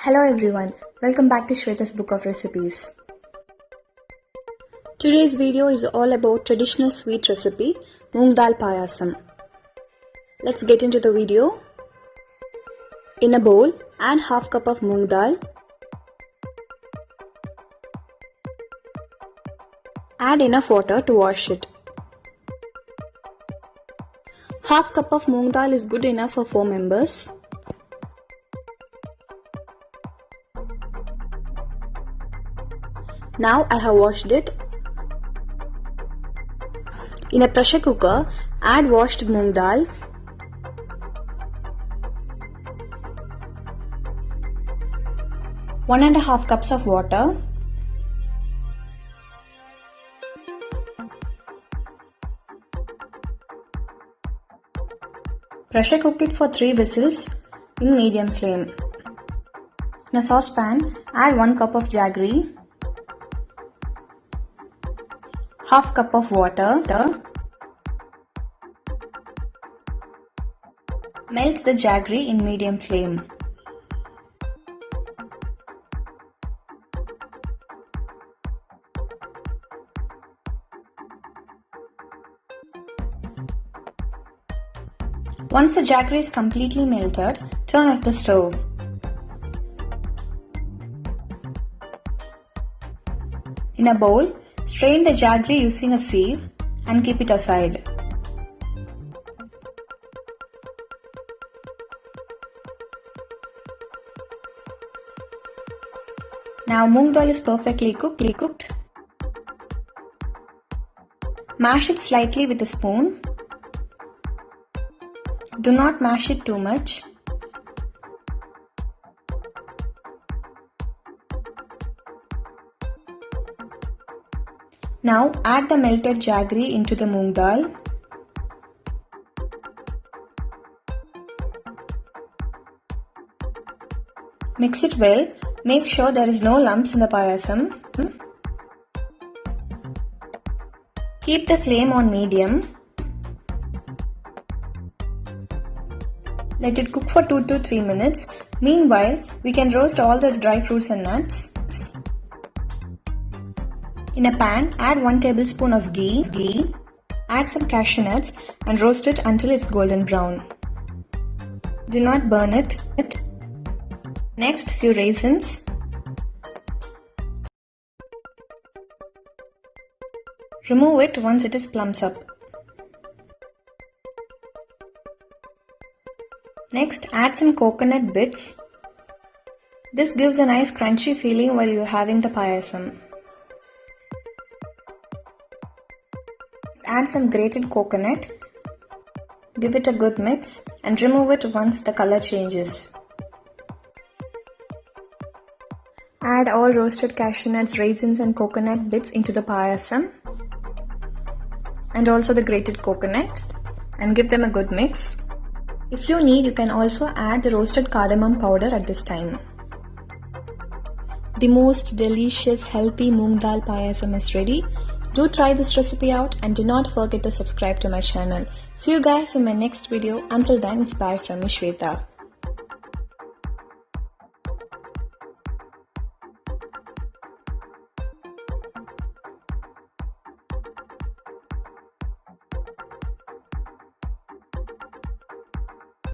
Hello everyone, welcome back to Swetha'S book of recipes. Today's video is all about traditional sweet recipe Moong Dal Payasam. Let's get into the video. In a bowl, add half cup of moong dal. Add enough water to wash it. Half cup of moong dal is good enough for 4 members. Now I have washed it. In a pressure cooker, add washed moong dal. One and a half cups of water. Pressure cook it for 3 whistles in medium flame. In a saucepan, add 1 cup of jaggery, half cup of water. Melt the jaggery in medium flame. Once the jaggery is completely melted, turn off the stove. In a bowl, strain the jaggery using a sieve and keep it aside. Now moong dal is perfectly cooked. Mash it slightly with a spoon. Do not mash it too much. Now add the melted jaggery into the moong dal. Mix it well. Make sure there is no lumps in the payasam. Keep the flame on medium. Let it cook for 2 to 3 minutes. Meanwhile, we can roast all the dry fruits and nuts. In a pan, add 1 tablespoon of ghee. Add some cashew nuts and roast it until it's golden brown. Do not burn it. Next, few raisins. Remove it once it is plums up. Next, add some coconut bits. This gives a nice crunchy feeling while you're having the payasam. Add some grated coconut. Give it a good mix and remove it once the color changes. Add all roasted cashew nuts, raisins and coconut bits into the payasam and also the grated coconut and give them a good mix. If you need, you can also add the roasted cardamom powder at this time. The most delicious, healthy moong dal payasam is ready. Do try this recipe out and do not forget to subscribe to my channel. See you guys in my next video. Until then, it's bye from me, Shweta.